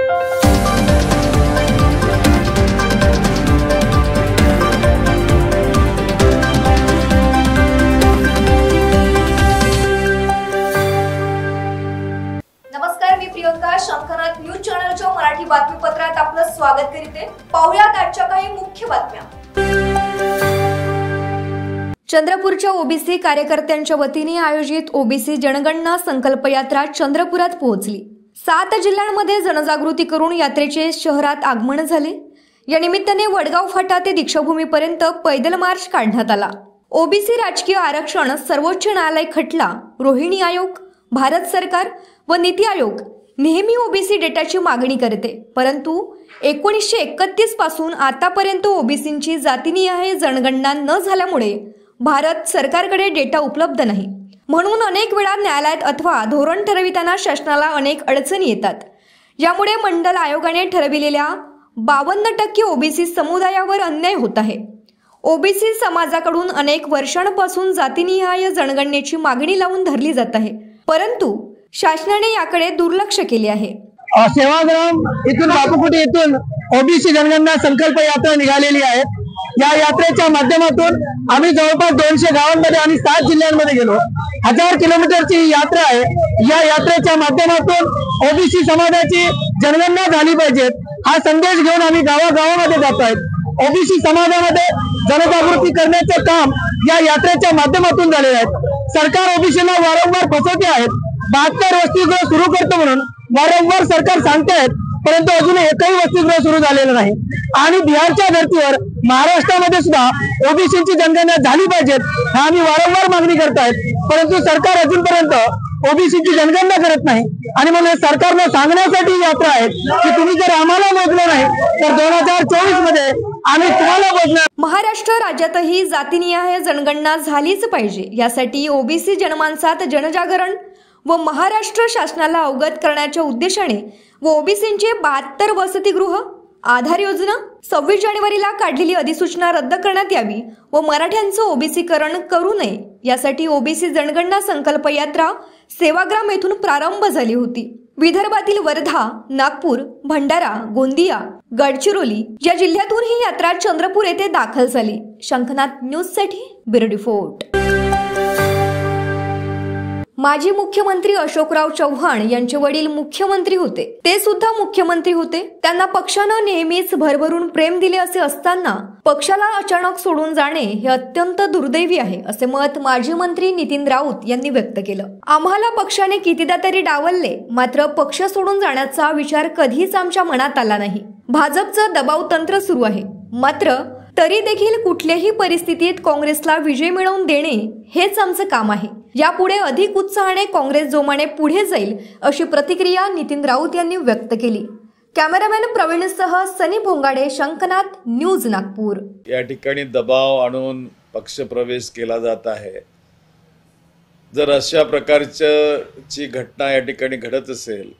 नमस्कार, मी प्रियंका. शंखनाथ न्यूज चॅनलच्या मराठी बातमीपत्रात आपलं स्वागत करते. पाहुयात आजच्या काही मुख्य बातम्या. चंद्रपूरच्या ओबीसी कार्यकर्त्यांच्या वतीने आयोजित ओबीसी जनगणना संकल्प यात्रा चंद्रपुरात पोहोचली. 7 जिल्ह्यांमध्ये जनजागृती करून यात्रेचे शहरात आगमन झाले. या निमित्ताने वडगाव फाटा ते दीक्षाभूमीपर्यंत पैदल मार्च काढण्यात आला. ओबीसी राजकीय आरक्षण, सर्वोच्च न्यायालय खटला, रोहिणी आयोग, भारत सरकार व नीती आयोग नेहमी ओबीसी डेटाची मागणी करते, परंतु 1931 पासून आतापर्यंत ओबीसींची जातीनिहाय जनगणना न झाल्यामुळे भारत सरकारकडे डेटा उपलब्ध नाही. म्हणून अनेक वेळा न्यायालयात अथवा धोरण ठरविताना शासनाला अनेक अडचणी येतात. यामुळे मंडल आयोगाने ठरविलेल्या 52% ओबीसी समुदायावर अन्याय होत आहे. ओबीसी समाजाकडून अनेक वर्षांपासून जातीनिहाय जनगणनेची मागणी लावून धरली जात आहे, परंतु शासनाने याकडे दुर्लक्ष केले आहे. सेवाग्राम इथून बापूकुटी इथून ओबीसी जनगणना संकल्प यात्रा निघालेली आहे. या यात्रेच्या माध्यमातून आम्ही जवळपास 200 गावांमध्ये आणि 7 जिल्ह्यांमध्ये गेलो. 1000 किलोमीटरची ही यात्रा आहे. या यात्रेच्या माध्यमातून ओबीसी समाजाची जनगणना झाली पाहिजे हा संदेश घेऊन आम्ही गावागावामध्ये जात आहोत. ओबीसी समाजामध्ये जनजागृती करण्याचे काम या यात्रेच्या माध्यमातून झालेले आहे. सरकार ओबीसीला वारंवार फसवते आहेत. 72 वसतिगृह सुरू करतो म्हणून वारंवार सरकार सांगते आहेत, परंतु अजून एकही वसतिगृह सुरू झालेलं नाही. आणि बिहारच्या धर्तीवर महाराष्ट्रामध्ये सुद्धा ओबीसीची जनगणना झाली पाहिजे हा आम्ही वारंवार मागणी करत आहेत, परंतु सरकार अजूनपर्यंत ओबीसीची जनगणना करत नाही. आणि म्हणून सरकारनं सांगण्यासाठी यात्रा आहे की तुम्ही जर आम्हाला मोजलं नाही तर 2024 मध्ये आम्ही तुम्हाला मोजणार. महाराष्ट्र राज्यातही जातीनिहाय जनगणना झालीच पाहिजे, यासाठी ओबीसी जनमानसात जनजागरण व महाराष्ट्र शासनाला अवगत करण्याच्या उद्देशाने व ओबीसींचे 72 वसतिगृह, आधार योजना, 26 जानेवारीला काढलेली अधिसूचना रद्द करण्यात यावी व मराठ्यांचं ओबीसीकरण करू नये यासाठी ओबीसी जनगणना संकल्प यात्रा सेवाग्राम येथून प्रारंभ झाली होती. विदर्भातील वर्धा, नागपूर, भंडारा, गोंदिया, गडचिरोली या जिल्ह्यातून ही यात्रा चंद्रपूर येथे दाखल झाली. शंखनाथ न्यूज साठी ब्युरो रिपोर्ट. माजी मुख्यमंत्री अशोकराव चव्हाण यांचे वडील मुख्यमंत्री होते, ते सुद्धा मुख्यमंत्री होते. त्यांना पक्षानं नेहमीच भरभरून प्रेम दिले असे असताना पक्षाला अचानक सोडून जाणे हे अत्यंत दुर्दैवी आहे, असे मत माजी मंत्री नितीन राऊत यांनी व्यक्त केलं. आम्हाला पक्षाने कितीदा तरी डावलले, मात्र पक्ष सोडून जाण्याचा विचार कधीच आमच्या मनात आला नाही. भाजपचं दबाव तंत्र सुरू आहे, मात्र तरी देखील कुठल्याही परिस्थितीत काँग्रेसला विजय मिळवून देणे हेच आमचं काम आहे. यापुढे अधिक उत्साहाने काँग्रेस जोमाने पुढे जाईल, अशी प्रतिक्रिया नितीन राऊत यांनी व्यक्त केली. कॅमेरामॅन प्रवीण सह सनी भोंगाडे, शंखनाथ न्यूज, नागपूर. या ठिकाणी दबाव आणून पक्ष प्रवेश केला जात आहे. जर अशा प्रकारची घटना या ठिकाणी घडत असेल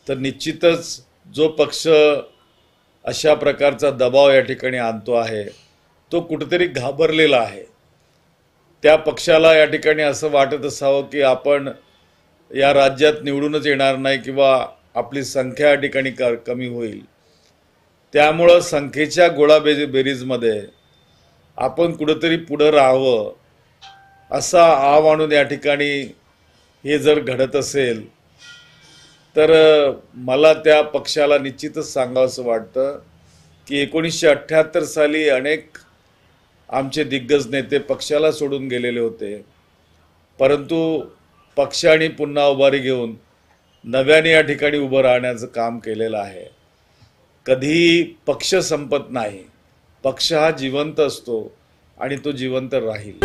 तर निश्चितच जो पक्ष अशा प्रकारचा दबाव या ठिकाणी आणतो आहे तो कुठेतरी घाबरलेला आहे. त्या पक्षाला या ठिकाणी असं वाटत असावं की आपण या राज्यात निवडूनच येणार नाही किंवा आपली संख्या या ठिकाणी कमी होईल. त्यामुळं संख्येच्या गोळाबेरीजमध्ये आपण कुठेतरी पुढं राहावं असा आव आणून या ठिकाणी हे जर घडत असेल तर मला त्या पक्षाला निश्चितच सांगावंसं वाटतं की 1978 साली अनेक आमचे दिग्गज नेते पक्षाला सोडून गेलेले होते, परंतु पक्षाने पुन्हा उभारी घेऊन नव्याने या ठिकाणी उभं राहण्याचं काम केलेलं आहे. कधीही पक्ष संपत नाही, पक्ष हा जिवंत असतो आणि तो जिवंत राहील.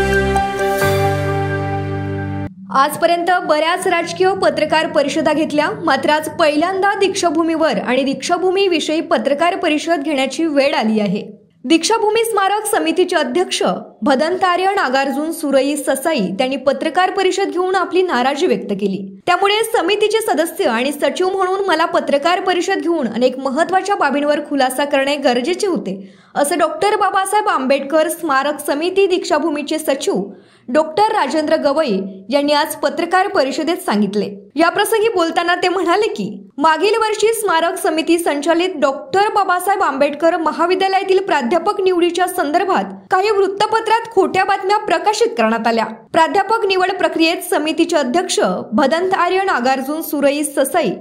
आजपर्यंत बऱ्याच राजकीय पत्रकार परिषदा घेतल्या, मात्र आज पहिल्यांदा दीक्षाभूमीवर आणि दीक्षाभूमी विषयी पत्रकार परिषद घेण्याची वेळ आली आहे. दीक्षाभूमी स्मारक समितीचे अध्यक्ष भदंतार्य नागार्जुन सुरई ससाई त्यांनी पत्रकार परिषद घेऊन आपली नाराजी व्यक्त केली. त्यामुळे समितीचे सदस्य आणि सचिव म्हणून मला पत्रकार परिषद घेऊन अनेक महत्त्वाच्या बाबींवर खुलासा करणे गरजेचे होते, असं डॉक्टर बाबासाहेब आंबेडकर स्मारक समिती दीक्षाभूमीचे सचिव डॉक्टर राजेंद्र गवई यांनी आज पत्रकार परिषदेत सांगितले। याप्रसंगी बोलताना ते म्हणाले की मागील वर्षी स्मारक समिती संचालित डॉक्टर बाबासाहेब आंबेडकर महाविद्यालयातील प्राध्यापक निवडीच्या संदर्भात काही वृत्तपत्रात खोट्या बातम्या प्रकाशित करण्यात आल्या। प्राध्यापक निवड प्रक्रियेत समितीचे अध्यक्ष भदंत आर्य नागार्जुन सुरई ससाई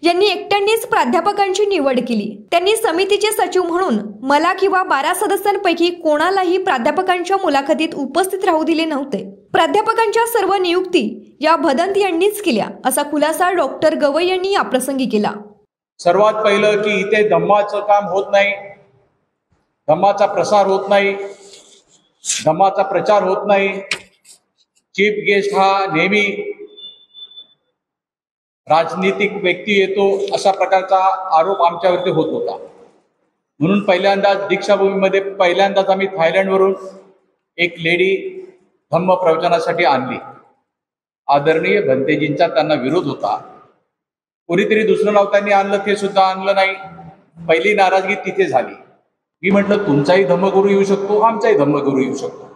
यांनी एकट्यानेच प्राध्यापकांची निवड केली। त्यांनी समितीचे सचिव म्हणून मला किंवा 12 सदस्यांपैकी कोणालाही प्राध्यापकांच्या मुलाखतीत उपस्थित राहू दिले नव्हते। प्राध्यापकांच्या सर्व नियुक्ती या भदंत यांनीच केल्या, असा खुलासा डॉक्टर गवई यांनी याप्रसंगी केला। सर्वात पहिलं की इथे धम्माचं काम होत नाही, धम्माचा प्रसार होत नाही, धम्माचा प्रचार होत नाही। चीफ गेस्ट हा नेहमी राजनीतिक व्यक्ती येतो अशा प्रकारचा आरोप आमच्यावरती होत होता। म्हणून पहिल्यांदाच दीक्षाभूमीमध्ये पहिल्यांदाच आम्ही थायलंडवरून एक लेडी धम्म प्रवचनासाठी आणली। आदरणीय भंतेजींचा त्यांना विरोध होता, कोणीतरी दुसरं नाव त्यांनी आणलं, ते सुद्धा आणलं नाही। पहिली नाराजगी तिथे झाली। मी म्हटलं तुमचाही धम्मगुरू येऊ शकतो, आमचाही धम्मगुरू येऊ शकतो।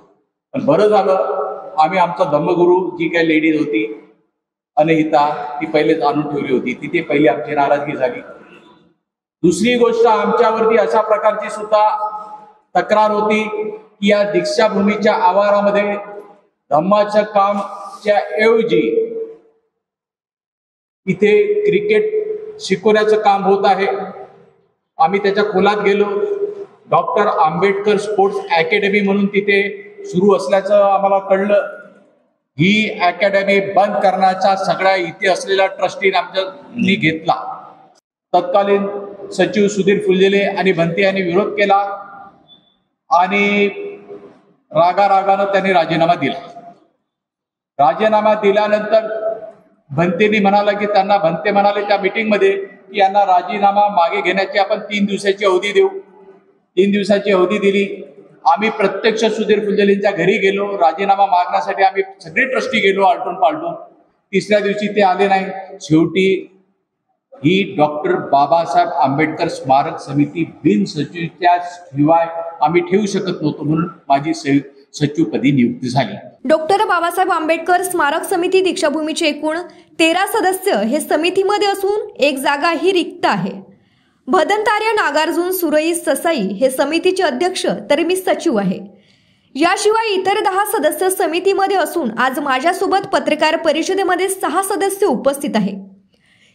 पण बरं झालं आम्ही आमचा धम्मगुरू जी काही लेडीज होती अनहिता ती पहिलेच आणून ठेवली होती, तिथे पहिली आमची नाराजगी झाली। दुसरी गोष्ट आमच्यावरती अशा प्रकारची सुद्धा तक्रार होती की या दीक्षाभूमीच्या आवारामध्ये धम्माच्या कामच्या ऐवजी इथे क्रिकेट शिकवण्याचं काम होत आहे। आम्ही त्याच्या खोलात गेलो। डॉक्टर आंबेडकर स्पोर्ट्स अकॅडमी म्हणून तिथे सुरू असल्याचं आम्हाला कळलं। ही अकॅडमी बंद करण्याचा सगळ्या इथे असलेल्या ट्रस्टीने आमच्यानी घेतला। तत्कालीन सचिव सुधीर फुलझेले आणि भंते यांनी विरोध केला आणि रागारागानं त्यांनी राजीनामा दिला। राजीनामा दिल्यानंतर भंतेनी म्हणाला की भंते म्हणाले त्या मीटिंगमध्ये की यांना राजीनामा मागे घेण्याची आपण 3 दिवसाची अवधी देऊ। 3 दिवसाची अवधी दिली। आम्ही प्रत्यक्ष सुधीर फुलझेलेंच्या घरी गेलो, राजीनामा मागण्यासाठी आम्ही सगळे ट्रस्टी गेलो आलटून पालटून। तिसऱ्या दिवशी ते आले नाही। शेवटी ही डॉक्टर बाबासाहेब आंबेडकर स्मारक समिती बिन सचिवच्या शिवाय आम्ही ठेवू शकत नव्हतो, म्हणून माझी सचिवपदी नियुक्ती झाली। डॉक्टर बाबासाहेब आंबेडकर स्मारक समिती दीक्षाभूमीचे एकूण 13 सदस्य हे समितीमध्ये असून एक जागा ही रिक्त आहे। भदंत आर्य नागार्जुन सुरई ससाई हे समितीचे अध्यक्ष तर मी सचिव आहे। याशिवाय इतर 10 सदस्य समितीमध्ये असून आज माझ्यासोबत पत्रकार परिषदेमध्ये 6 सदस्य उपस्थित आहे।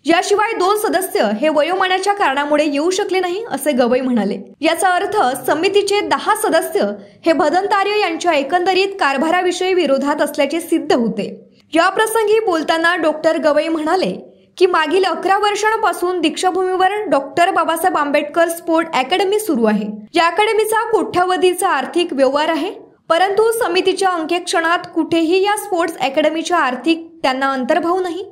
याशिवाय 2 सदस्य हे वयोमानाच्या कारणामुळे येऊ शकले नाही, असे गवई म्हणाले। याचा अर्थ समितीचे 10 सदस्य हे भदंत आर्य यांच्या एकंदरीत कारभाराविषयी विरोधात असल्याचे सिद्ध होते। या प्रसंगी बोलताना डॉक्टर गवई म्हणाले की मागील 11 वर्षांपासून दीक्षाभूमीवर doctor Babasaheb Ambedkar sport academy सुरू आहे। या अकॅडमीचा कोट्यावधीचा आर्थिक व्यवहार आहे, परंतु समितीच्या अंकेक्षणात कुठेही या स्पोर्ट्स अकॅडमीच्या आर्थिक त्यांना अंतर्भाव नाही।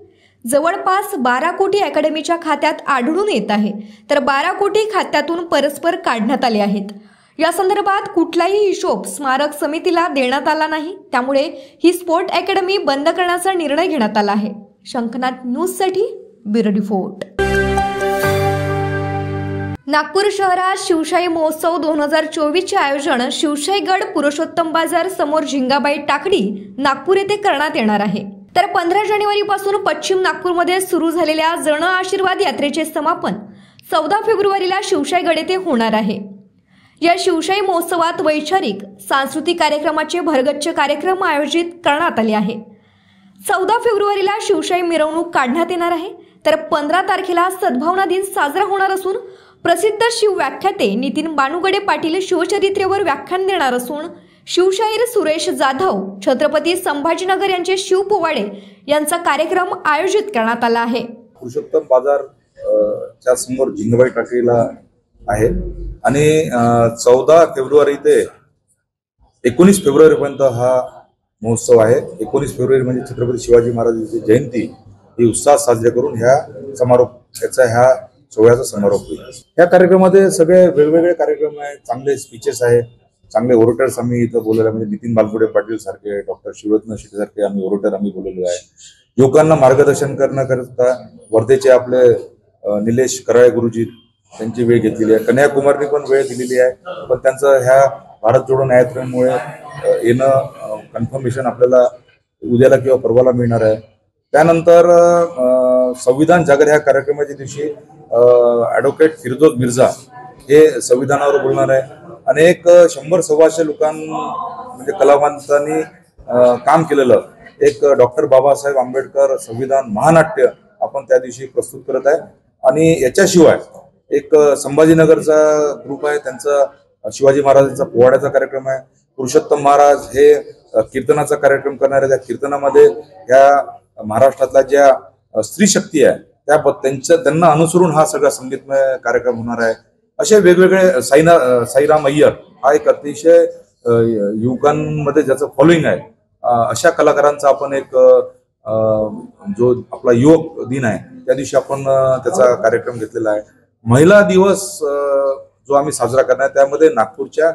जवळपास 12 कोटी अकॅडमीच्या खात्यात आढळून येत आहे, तर 12 कोटी खात्यातून परस्पर काढण्यात आले आहेत। या संदर्भात कुठलाही हिशोब स्मारक समितीला देण्यात आला नाही, त्यामुळे ही स्पोर्ट अकॅडमी बंद करण्याचा निर्णय घेण्यात आला आहे। शंखनाथ न्यूजसाठी ब्युरो रिपोर्ट। नागपूर शहरात शिवशाही महोत्सव 2024 चे आयोजन शिवशाहीगड पुरुषोत्तम बाजार समोर झिंगाबाई टाकडी नागपूर येथे करण्यात येणार आहे। तर 15 जानेवारीपासून पश्चिम नागपूरमध्ये सुरू झालेल्या जन आशीर्वाद यात्रेचे समापन 14 फेब्रुवारीला शिवशाहीगड येथे होणार आहे। या शिवशाही महोत्सवात वैचारिक सांस्कृतिक कार्यक्रमाचे भरगच्च कार्यक्रम आयोजित करण्यात आले आहे। 14 फेब्रुवारीला शिवशाही मिरवणूक काढण्यात येणार आहे, तर 15 तारखेला सद्भावना दिन साजरा होणार असून प्रसिद्ध शिव व्याख्याते नितीन बानुगडे पाटील शिवचरित्रेवर व्याख्यान देणार असून शिवशाहीर सुरेश जाधव, छत्रपती संभाजीनगर यांचे शिव पोवाडे यांचा कार्यक्रम आयोजित करण्यात आला आहे। पुरुषोत्तम बाजार च्या समोर झिंगाबाई टाकडीला आहे आणि 14 फेब्रुवारी ते 19 फेब्रुवारी पर्यंत हा महोत्सव आहे। 19 फेब्रुवारी म्हणजे छत्रपती शिवाजी महाराजांची जयंती ही उत्साहात साजरी करून ह्या सोहळ्याचा समारोप होईल। या कार्यक्रमामध्ये सगळे वेगवेगळे कार्यक्रम आहेत, चांगले स्पीचेस आहेत, चांगले ओरेटर्स आम्ही इथं बोललेले म्हणजे नितीन बानकुडे पाटील सारखे, डॉक्टर शिवरत्न शेट्टी सारखे आम्ही ओरेटर बोललेलो आहे। युवकांना मार्गदर्शन करण्याकरता वर्धेचे आपले निलेश कराळे गुरुजी त्यांची वेळ घेतलेली आहे. कन्याकुमारीने पण वेळ दिलेली आहे, पण त्यांचं ह्या भारत जोडो न्यायालयामुळे येणं कन्फर्मेशन आपल्याला उद्याला किंवा परवाला मिळणार आहे. त्यानंतर संविधान जागर ह्या कार्यक्रमाच्या दिवशी ॲडव्होकेट फिरोज मिर्झा हे संविधानावर बोलणार आहे. अनेक 100-125 म्हणजे कलावंतांनी काम केलेलं एक डॉक्टर बाबासाहेब आंबेडकर संविधान महानाट्य आपण त्या दिवशी प्रस्तुत करत आहे. आणि याच्याशिवाय एक संभाजीनगरचा ग्रुप आहे, त्यांचा शिवाजी महाराजांचा पोवाड्याचा कार्यक्रम आहे. पुरुषोत्तम महाराज हे कीर्तनाचा कार्यक्रम करणार आहे. त्या कीर्तनामध्ये या महाराष्ट्रातल्या ज्या स्त्री शक्ती आहे त्यांना अनुसरून हा सगळा संगीतमय कार्यक्रम होणार आहे. असे वेगवेगळे साईराम अय्यर हा एक अतिशय युवकांमध्ये ज्याचं फॉलोईंग आहे, अशा कलाकारांचा आपण एक जो आपला युवक दिन आहे त्या दिवशी आपण त्याचा कार्यक्रम घेतलेला आहे. महिला दिवस जो आम्ही साजरा करणार त्यामध्ये नागपूरच्या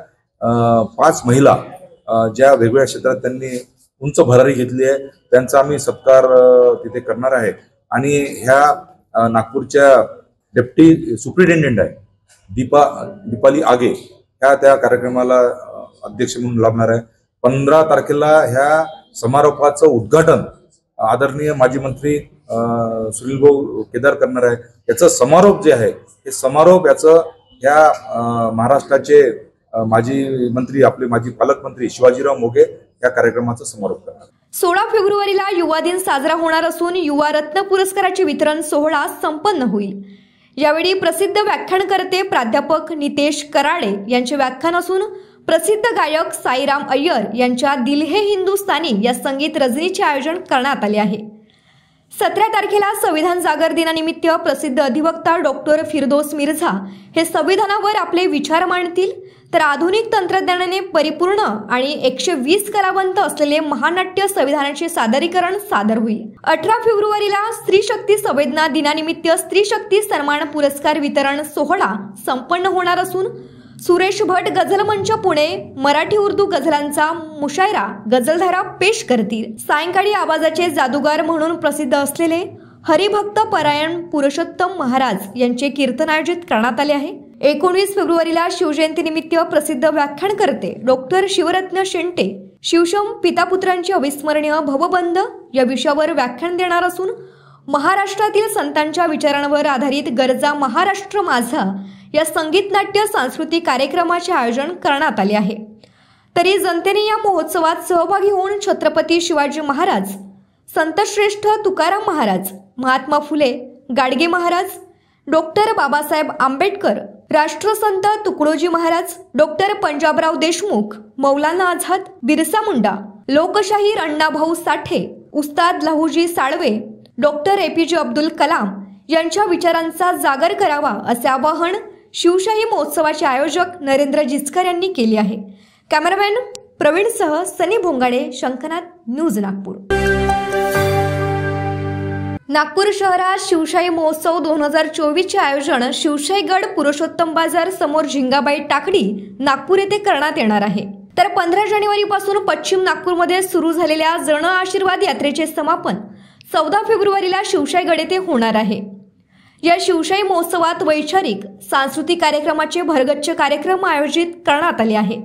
5 महिला ज्या वेगवेगळ्या क्षेत्रात त्यांनी उंच भरारी घेतली आहे त्यांचा आम्ही सत्कार तिथे करणार आहे. आणि ह्या नागपूरच्या डेप्टी सुप्रिटेंडेंट आहे दीपाली आगे ह्या त्या कार्यक्रमाला अध्यक्ष म्हणून लाभणार आहे. 15 तारखेला ह्या समारोपाचं उद्घाटन आदरणीय माजी मंत्री सुनील भाऊ केदार करणार आहे. याचं समारोप जे आहे हे समारोप याचं ह्या महाराष्ट्राचे माजी मंत्री आपले माजी पालकमंत्री शिवाजीराव मोघे या कार्यक्रमाचा समारोप करणार. 16 फेब्रुवारीला युवा दिन साजरा होणार असून युवा रत्न पुरस्काराचे वितरण सोहळा संपन्न होईल. यावेळी प्रसिद्ध व्याख्यानकर्ते प्राध्यापक नितेश कराळे यांचे व्याख्यान असून प्रसिद्ध गायक साईराम अय्यर यांच्या दिल हे हिंदुस्तानी या संगीत रजनीचे आयोजन करण्यात आले आहे. 17 तारखेला संविधान जागर दिनानिमित्त प्रसिद्ध अधिवक्ता डॉक्टर फिरोज मिर्झा हे संविधानावर आपले विचार मांडतील, तर आधुनिक तंत्रज्ञानाने परिपूर्ण आणि 120 कलावंत असलेले महानाट्य संविधानाचे सादरीकरण सादर होईल. 18 फेब्रुवारीला स्त्री शक्ती संवेदना दिनानिमित्त स्त्री शक्ती सन्मान पुरस्कार वितरण सोहळा संपन्न होणार असून सुरेश भट गझल मंच पुणे मराठी उर्दू गझलांचा मुशायरा गझलधारा पेश करतील. सायंकाळी आवाजाचे जादूगार म्हणून प्रसिद्ध असलेले हरिभक्त परायण पुरुषोत्तम महाराज यांचे कीर्तन आयोजित करण्यात आले आहे. 19 फेब्रुवारीला शिवजयंतीनिमित्त प्रसिद्ध व्याख्यानकर्ते डॉक्टर शिवरत्न शेंटे शिवशम पितापुत्रांचे अविस्मरणीय भवबंध या विषयावर व्याख्यान देणार असून महाराष्ट्रातील संतांच्या विचारांवर आधारित गरजा महाराष्ट्र माझा या संगीत नाट्य सांस्कृतिक कार्यक्रमाचे आयोजन करण्यात आले आहे. तरी जनतेने या महोत्सवात सहभागी होऊन छत्रपती शिवाजी महाराज, संतश्रेष्ठ तुकाराम महाराज, महात्मा फुले, गाडगे महाराज, डॉक्टर बाबासाहेब आंबेडकर, राष्ट्रसंत तुकडोजी महाराज, डॉक्टर पंजाबराव देशमुख, मौलाना आझाद, बिरसा मुंडा, लोकशाहीर अण्णाभाऊ साठे, उस्ताद लहुजी साळवे, डॉक्टर APJ अब्दुल कलाम यांच्या विचारांचा जागर करावा असे आवाहन शिवशाही महोत्सवाचे आयोजक नरेंद्र जिचकर यांनी केले आहे. कॅमेरामॅन प्रवीणसह सनी भोंगाडे, शंखनाथ न्यूज नागपूर. नागपूर शहरात शिवशाही महोत्सव 2024चे आयोजन शिवशाहीगड पुरुषोत्तम बाजार समोर झिंगाबाई टाकडी नागपूर येथे करण्यात येणार आहे. तर 15 जानेवारीपासून पश्चिम नागपूरमध्ये सुरू झालेल्या जन आशीर्वाद यात्रेचे समापन 14 फेब्रुवारीला शिवशाहीगड येथे होणार आहे. या शिवशाही महोत्सवात वैचारिक सांस्कृतिक कार्यक्रमाचे भरगच्च कार्यक्रम आयोजित करण्यात आले आहे.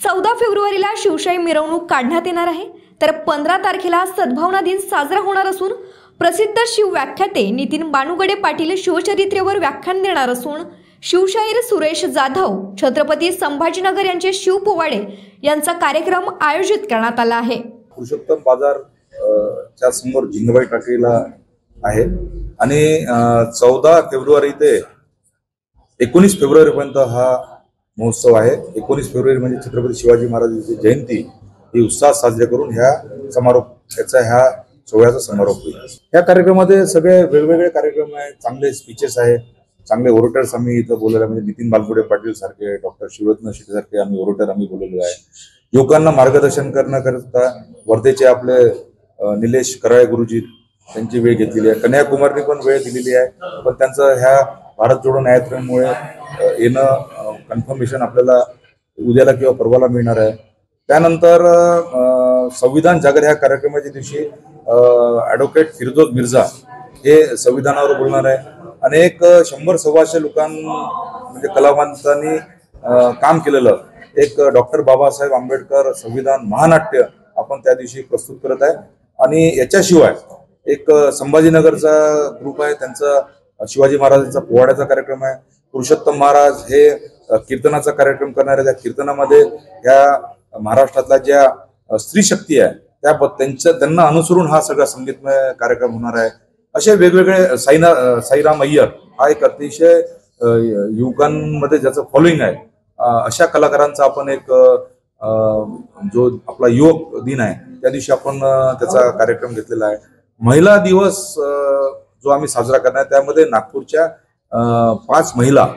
14 फेब्रुवारीला शिवशाही मिरवणूक काढण्यात येणार आहे. तर 15 तारखेला सद्भावना दिन साजरा होणार असून प्रसिद्ध शिव व्याख्याते नितीन बानुगडे पाटील शिवचरित्रेवर व्याख्यान देणार असून शिवशाहीर सुरेश जाधव, छत्रपती संभाजीनगर यांचे शिव पोवाडे यांचा कार्यक्रम आयोजित करण्यात आला आहे. पुरुषोत्तम बाजार च्या समोर झिंगाबाई टाकळीला आहे आणि 14 फेब्रुवारी ते 19 फेब्रुवारी पर्यंत हा महोत्सव आहे. 19 फेब्रुवारी म्हणजे छत्रपती शिवाजी महाराजांची जयंती ही उत्साहात साजरी करून ह्या सोहळ्याचा समारोप होईल. या कार्यक्रमामध्ये सगळे वेगवेगळे कार्यक्रम आहेत, चांगले स्पीचेस आहेत, चांगले ओरेटर्स आम्ही इथं बोललेले म्हणजे नितीन बालगुडे पाटील सारखे, डॉक्टर शिवरत्न शेटे सारखे आम्ही ओरेटर बोललेलो आहे. युवकांना मार्गदर्शन करण्याकरता वर्धेचे आपले निलेश कराळे गुरुजी त्यांची वेळ घेतलेली आहे. कन्याकुमारीने पण वेळ दिलेली आहे, पण त्यांचं ह्या भारत जोडो न्यायालयामुळे येणं कन्फर्मेशन आपल्याला उद्याला किंवा परवाला मिळणार आहे. त्यानंतर संविधान जागर ह्या कार्यक्रमाच्या दिवशी ॲडव्होकेट फिरोज मिर्झा हे संविधानावर बोलणार आहे. अनेक 100-125 म्हणजे कलावंतांनी काम केलेलं एक डॉक्टर बाबासाहेब आंबेडकर संविधान महानाट्य आपण त्या दिवशी प्रस्तुत करत आहे. आणि याच्याशिवाय एक संभाजीनगरचा ग्रुप आहे, त्यांचा शिवाजी महाराजांचा पोवाड्याचा कार्यक्रम आहे. पुरुषोत्तम महाराज हे कीर्तनाचा कार्यक्रम करणार आहे. त्या कीर्तनामध्ये ह्या महाराष्ट्रातल्या ज्या स्त्री शक्ती आहे त्यांना अनुसरून हा सगळा संगीतमय कार्यक्रम होणार आहे. असे वेगवेगळे साईराम अय्यर हा एक अतिशय युवकांमध्ये ज्याचं फॉलोईंग आहे, अशा कलाकारांचा आपण एक जो आपला युवक दिन आहे त्या दिवशी आपण त्याचा कार्यक्रम घेतलेला आहे. महिला दिवस जो आम्ही साजरा करणार त्यामध्ये नागपूरच्या 5 महिला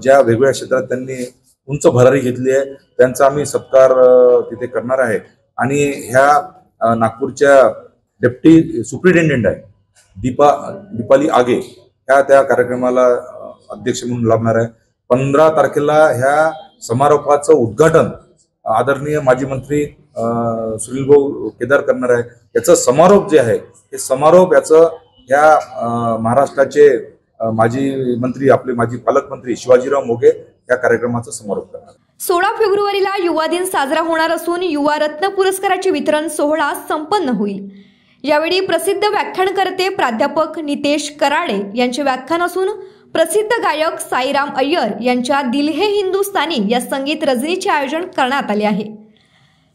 ज्या वेगवेगळ्या क्षेत्रात त्यांनी उंच भरारी घेतली आहे त्यांचा आम्ही सत्कार तिथे करणार आहे. आणि ह्या नागपूरच्या डेप्टी सुप्रिटेंडेंट आहे दीपाली आगे ह्या त्या कार्यक्रमाला अध्यक्ष म्हणून लाभणार आहे. 15 तारखेला ह्या समारोपाचं उद्घाटन आदरणीय माजी मंत्री सुनील भाऊ केदार करणार आहे. याचं समारोप जे आहे हे समारोप याचं ह्या महाराष्ट्राचे माजी मंत्री आपले माजी पालकमंत्री शिवाजीराव मोघे या कार्यक्रमाचा समारोप करणार. 16 फेब्रुवारीला युवा दिन साजरा होणार असून युवा रत्न पुरस्काराचे वितरण सोहळा संपन्न होईल. यावेळी प्रसिद्ध व्याख्यानकर्ते प्राध्यापक नितेश कराडे यांचे व्याख्यान असून प्रसिद्ध गायक साईराम अय्यर यांच्या दिल हे हिंदुस्तानी या संगीत रजनीचे आयोजन करण्यात आले आहे.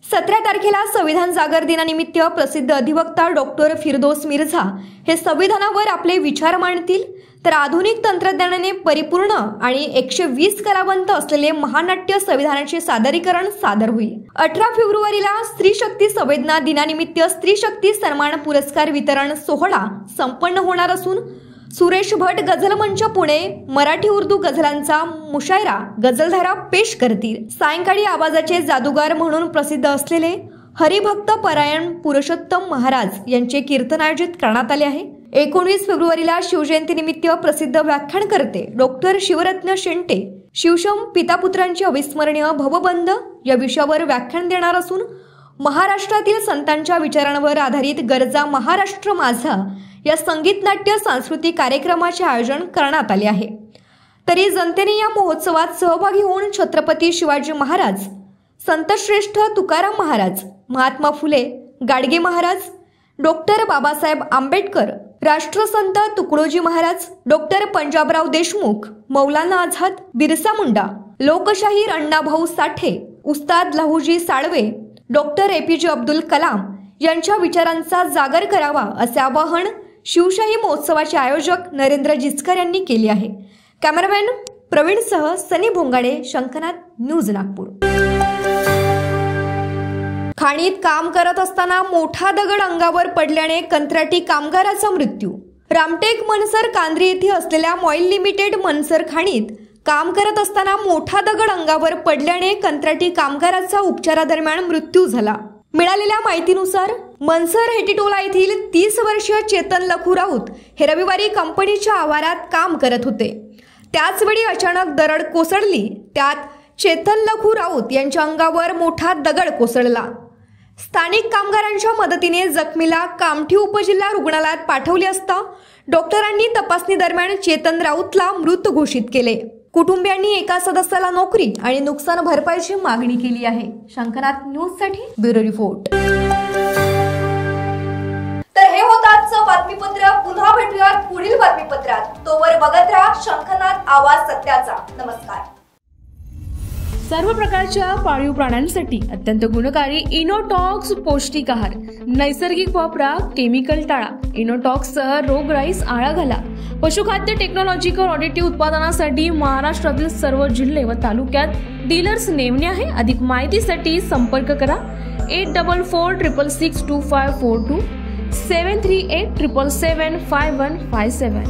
17 तारखेला संविधान जागर दिनानिमित्त प्रसिद्ध अधिवक्ता डॉक्टर फिरोज मिर्झा हे संविधानावर आपले विचार मांडतील, तर आधुनिक तंत्रज्ञानाने परिपूर्ण आणि 120 कलावंत असलेले महानाट्य संविधानाचे सादरीकरण सादर होईल. 18 फेब्रुवारीला स्त्री शक्ती संवेदना दिनानिमित्त स्त्री शक्ती सन्मान पुरस्कार वितरण सोहळा संपन्न होणार असून सुरेश भट गझल मंच पुणे मराठी उर्दू गझलांचा मुशायरा गझलधारा पेश करतील. सायंकाळी आवाजाचे जादूगार म्हणून प्रसिद्ध असलेले हरिभक्त परायण पुरुषोत्तम महाराज यांचे कीर्तन आयोजित करण्यात आले आहे. 19 फेब्रुवारीला शिवजयंतीनिमित्त प्रसिद्ध व्याख्यानकर्ते डॉक्टर शिवरत्न शेंटे शिवशम पितापुत्रांचे अविस्मरणीय भवबंध या विषयावर व्याख्यान देणार असून महाराष्ट्रातील संतांच्या विचारांवर आधारित गरजा महाराष्ट्र माझा या संगीत नाट्य सांस्कृतिक कार्यक्रमाचे आयोजन करण्यात आले आहे. तरी जनतेने या महोत्सवात सहभागी होऊन छत्रपती शिवाजी महाराज, संतश्रेष्ठ तुकाराम महाराज, महात्मा फुले, गाडगे महाराज, डॉक्टर बाबासाहेब आंबेडकर, राष्ट्रसंत तुकडोजी महाराज, डॉक्टर पंजाबराव देशमुख, मौलाना आझाद, बिरसा मुंडा, लोकशाहीर अण्णाभाऊ साठे, उस्ताद लहुजी साळवे, डॉक्टर APJ अब्दुल कलाम यांच्या विचारांचा जागर करावा असे आवाहन शिवशाही महोत्सवाचे आयोजक नरेंद्र जिचकर यांनी केले आहे. कॅमेरामॅन प्रवीणसह सनी भोंगाडे, शंखनाथ न्यूज नागपूर. खाणीत काम करत असताना मोठा दगड अंगावर पडल्याने कंत्राटी कामगाराचा मृत्यू. रामटेक मनसर कांद्री येथे असलेल्या मॉइल लिमिटेड मनसर खाणीत काम करत असताना मोठा दगड अंगावर पडल्याने कंत्राटी कामगाराचा उपचारादरम्यान मृत्यू झाला. मिळालेल्या माहितीनुसार मनसर हेटीटोला येथील 30 वर्षीय चेतन लखू राऊत हे रविवारी कंपनीच्या आवारात काम करत होते. त्याचवेळी अचानक दरड कोसळली. त्यात चेतन लखू राऊत यांच्या अंगावर मोठा दगड कोसळला. स्थानिक कामगारांच्या मदतीने जखमीला कामठी उपजिल्हा रुग्णालयात पाठवले असता डॉक्टरांनी तपासणी दरम्यान चेतन राऊतला मृत घोषित केले. कुटुंबियांनी एका सदस्याला नोकरी आणि नुकसान भरपाईची मागणी केली आहे. शंखनाथ न्यूजसाठी ब्युरो रिपोर्ट. तर हे होतं आजचं बातमीपत्र. पुन्हा भेटूयात पुढील बातमीपत्रात. तोवर बघत राहा शंखनाथ आवाज सत्याचा. नमस्कार. सर्व प्रकारच्या पाळीव प्राण्यांसाठी अत्यंत गुणकारी इनोटॉक्स पौष्टिक आहार. नैसर्गिक वापरा, केमिकल टाळा. इनोटॉक्ससह रोगराईस आळा घाला. पशुखाद्य टेक्नॉलॉजिकल ऑडिटिव्ह उत्पादनासाठी महाराष्ट्रातील सर्व जिल्हे व तालुक्यात डीलर्स नेमणे आहे. अधिक माहितीसाठी संपर्क करा 8446625542 738775157.